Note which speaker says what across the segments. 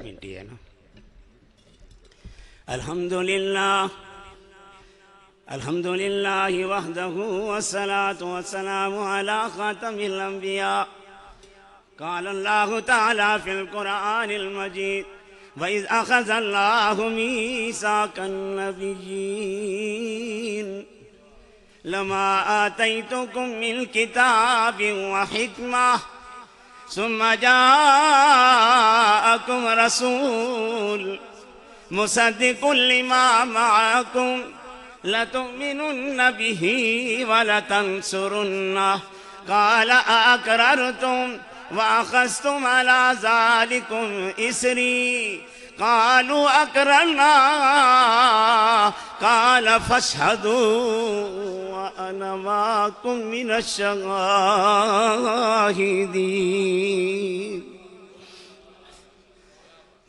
Speaker 1: Minute ہی ہے نا۔ الحمدللہ الحمدللہ وحدہ والصلاة والسلام علی خاتم الانبیاء۔ قال اللہ تعالی فی القرآن المجید وَإِذْ أَخَذَ اللَّهُ مِيثَاقَ النَّبِيِّينَ لَمَا آتَيْتُكُم مِّن كِتَابٍ وَحِكْمَةٍ ثُمَّ جَاءَكُمْ رَسُولٌ مُصَدِّقٌ لِّمَا مَعَكُمْ لَتُؤْمِنُنَّ بِهِ وَلَتَنصُرُنَّهُ قَالَ أَأَقْرَرْتُمْ وَأَخَذْتُمْ عَلَىٰ ذَلِكُمْ إِصْرِي قَالُوا أَقْرَرْنَا قَالَ فَاشْهَدُوا وَأَنَا مَعَكُمْ مِنَ الشَّاهِدِينَ۔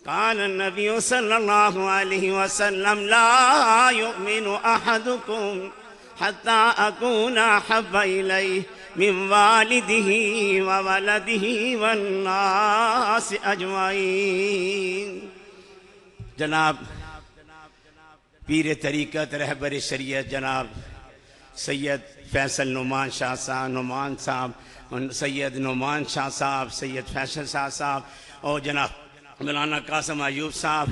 Speaker 1: قال النبي صلى الله عليه وسلم لا يؤمن أحدكم حتى أكون أحب إليه من والده وولده والناس أجمعين۔ جناب پیر طریقت رہبر شریعت جناب سید فیصل نعمان شاہ صاحب سید نعمان شاہ صاحب، سید فیصل شاہ صاحب اور جناب مولانا قاسم ایوب صاحب،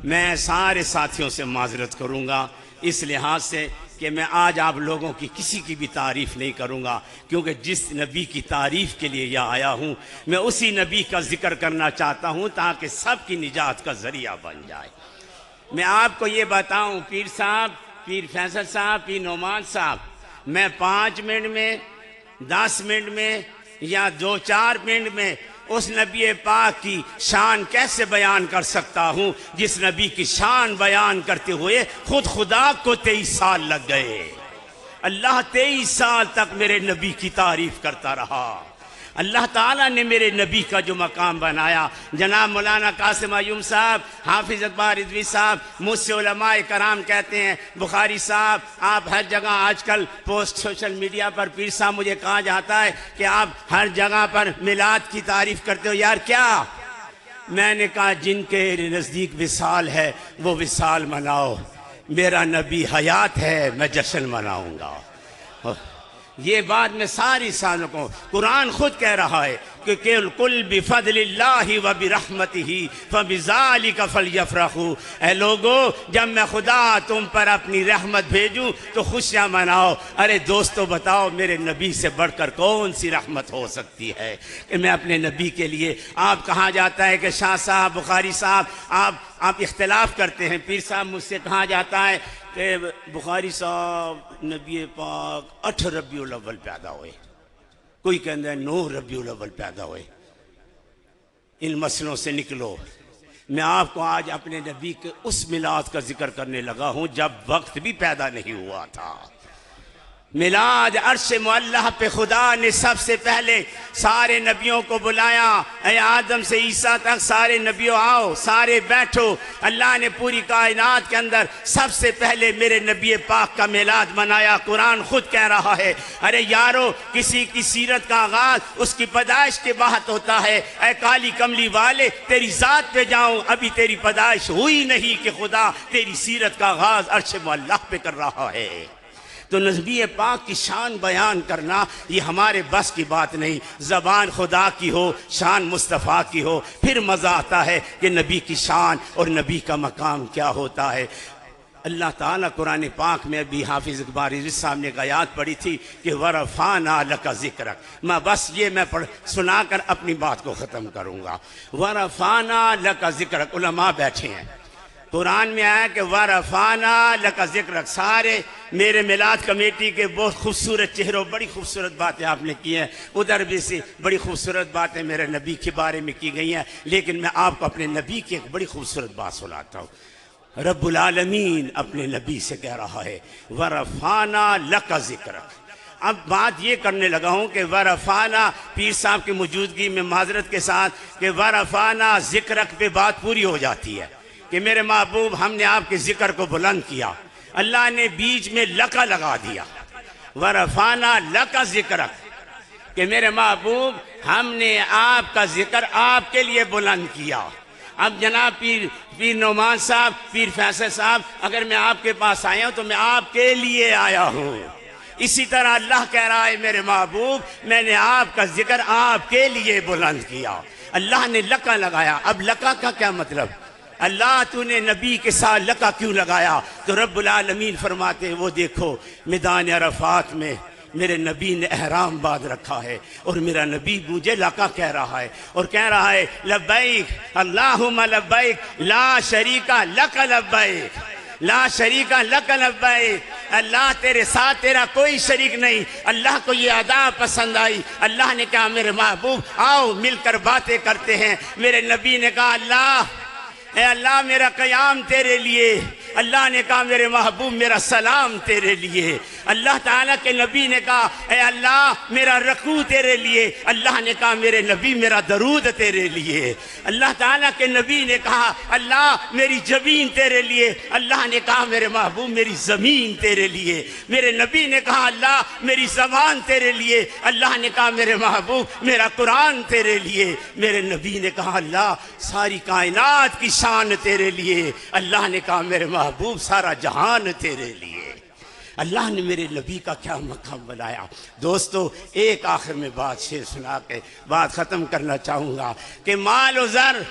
Speaker 1: میں سارے ساتھیوں سے معذرت کروں گا اس لحاظ سے کہ میں آج آپ لوگوں کی کسی کی بھی تعریف نہیں کروں گا، کیونکہ جس نبی کی تعریف کے لیے یہاں آیا ہوں میں اسی نبی کا ذکر کرنا چاہتا ہوں تاکہ سب کی نجات کا ذریعہ بن جائے۔ میں آپ کو یہ بتاؤں پیر صاحب، پیر فیصل صاحب، پیر نعمان صاحب، میں 5 منٹ میں 10 منٹ میں یا 2-4 منٹ میں اس نبی پاک کی شان کیسے بیان کر سکتا ہوں جس نبی کی شان بیان کرتے ہوئے خود خدا کو 23 سال لگ گئے۔ اللہ 23 سال تک میرے نبی کی تعریف کرتا رہا۔ اللہ تعالیٰ نے میرے نبی کا جو مقام بنایا، جناب مولانا قاسم ایوب صاحب، حافظ اقبال رضوی صاحب، مجھ سے علماء کرام کہتے ہیں بخاری صاحب آپ ہر جگہ آج کل پوسٹ سوشل میڈیا پر پیر صاحب مجھے کہا جاتا ہے کہ آپ ہر جگہ پر میلاد کی تعریف کرتے ہو، یار کیا؟ میں نے کہا جن کے نزدیک وصال ہے وہ وصال مناؤ، میرا نبی حیات ہے میں جشن مناؤں گا۔ یہ بات میں ساری سالوں کو قرآن خود کہہ رہا ہے کہ قُلْ بِفَضْلِ اللَّهِ وَبِرَحْمَتِهِ فَبِذَلِكَ فَلْيَفْرَحُوا۔ اے لوگو جب میں خدا تم پر اپنی رحمت بھیجوں تو خوشیاں مناؤ۔ ارے دوستو بتاؤ میرے نبی سے بڑھ کر کون سی رحمت ہو سکتی ہے کہ میں اپنے نبی کے لیے، آپ کہا جاتا ہے کہ شاہ صاحب، بخاری صاحب آپ اختلاف کرتے ہیں، پیر صاحب مجھ سے کہا جاتا ہے کہ بخاری صاحب نبی پاک 8 ربیع الاول پیدا ہوئے، کوئی کہتا ہے 9 ربیع الاول پیدا ہوئے۔ ان مسئلوں سے نکلو۔ میں آپ کو آج اپنے نبی کے اس میلاد کا ذکر کرنے لگا ہوں جب وقت بھی پیدا نہیں ہوا تھا۔ میلاد عرش معلہ پہ خدا نے سب سے پہلے سارے نبیوں کو بلایا، اے آدم سے عیسیٰ تک سارے نبیوں آؤ، سارے بیٹھو۔ اللہ نے پوری کائنات کے اندر سب سے پہلے میرے نبی پاک کا میلاد منایا۔ قرآن خود کہہ رہا ہے ارے یارو کسی کی سیرت کا آغاز اس کی پیدائش کے بعد ہوتا ہے۔ اے کالی کملی والے تیری ذات پہ جاؤں، ابھی تیری پیدائش ہوئی نہیں کہ خدا تیری سیرت کا آغاز عرش معلہ پہ کر رہا ہے۔ تو نبی پاک کی شان بیان کرنا یہ ہمارے بس کی بات نہیں، زبان خدا کی ہو، شان مصطفیٰ کی ہو، پھر مزہ آتا ہے کہ نبی کی شان اور نبی کا مقام کیا ہوتا ہے۔ اللہ تعالیٰ قرآن پاک میں بھی حافظ اقبال رضوی صاحب نے ایک آیات پڑھی تھی کہ وَرَفَعْنَا لَكَ ذِكْرَكَ، میں بس یہ میں سنا کر اپنی بات کو ختم کروں گا۔ وَرَفَعْنَا لَكَ ذِكْرَكَ، علماء بیٹھے ہیں، قرآن میں آیا کہ وَرَفَعْنَا لَكَ ذِكْرَكَ۔ سارے میرے میلاد کمیٹی کے بہت خوبصورت چہروں، بڑی خوبصورت باتیں آپ نے کی ہیں، ادھر بھی سے بڑی خوبصورت باتیں میرے نبی کے بارے میں کی گئی ہیں، لیکن میں آپ کو اپنے نبی کی ایک بڑی خوبصورت بات سناتا ہوں۔ رب العالمین اپنے نبی سے کہہ رہا ہے وَرَفَعْنَا لَكَ ذِكْرَكَ۔ اب بات یہ کرنے لگا ہوں کہ وَرَفَعْنَا، پیر صاحب کی موجودگی میں معذرت کے ساتھ، کہ وَرَفَعْنَا ذِكْرَكَ پہ بات پوری ہو جاتی ہے کہ میرے محبوب ہم نے آپ کے ذکر کو بلند کیا، اللہ نے بیچ میں لکا لگا دیا، وَرَفَعْنَا لَكَ ذِكْرَكَ، کہ میرے محبوب ہم نے آپ کا ذکر آپ کے لیے بلند کیا۔ اب جناب پیر نعمان صاحب، پیر فیصل صاحب، اگر میں آپ کے پاس آیا ہوں تو میں آپ کے لیے آیا ہوں۔ اسی طرح اللہ کہہ رہا ہے میرے محبوب میں نے آپ کا ذکر آپ کے لیے بلند کیا۔ اللہ نے لقا لگایا۔ اب لقا کا کیا مطلب؟ اللہ تو نے نبی کے ساتھ لقا کیوں لگایا؟ تو رب العالمین فرماتے ہیں وہ دیکھو میدان عرفات میں میرے نبی نے احرام باندھ رکھا ہے اور میرا نبی مجھے لقا کہہ رہا ہے اور کہہ رہا ہے لبیک اللہم لبیک لا شریک لک لبیک لا شریک لک لبیک۔ اللہ تیرے ساتھ تیرا کوئی شریک نہیں۔ اللہ کو یہ ادا پسند آئی۔ اللہ نے کہا میرے محبوب آؤ مل کر باتیں کرتے ہیں۔ میرے نبی نے کہا اللہ اے اللہ میرا قیام تیرے لیے۔ اللہ نے کہا میرے محبوب میرا سلام تیرے لیے۔ اللہ تعالیٰ کے نبی نے کہا اے اللہ میرا رکوع تیرے لیے۔ اللہ نے کہا میرے نبی میرا درود تیرے لیے۔ اللہ تعالیٰ کے نبی نے کہا اللہ میری جبین تیرے لیے۔ اللہ نے کہا میرے محبوب میری زمین تیرے لیے۔ میرے نبی نے کہا اللہ میری زبان تیرے لیے۔ اللہ نے کہا میرے محبوب میرا قرآن تیرے لیے۔ میرے نبی نے کہا اللہ ساری کائنات کی شان تیرے لیے۔ اللہ نے کہا میرے محبوب سارا جہان تیرے لیے۔ اللہ نے میرے نبی کا کیا مقام بنایا۔ دوستو ایک آخر میں بات شعر سنا کے بات ختم کرنا چاہوں گا کہ مال و زر،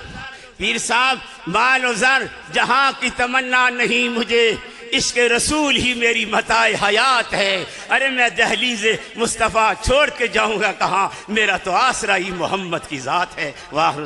Speaker 1: پیر صاحب مال و زر جہاں کی تمنا نہیں مجھے، عشق رسول ہی میری متاع حیات ہے۔ ارے میں دہلیز مصطفیٰ چھوڑ کے جاؤں گا کہاں، میرا تو آسرا ہی محمد کی ذات ہے۔ واہ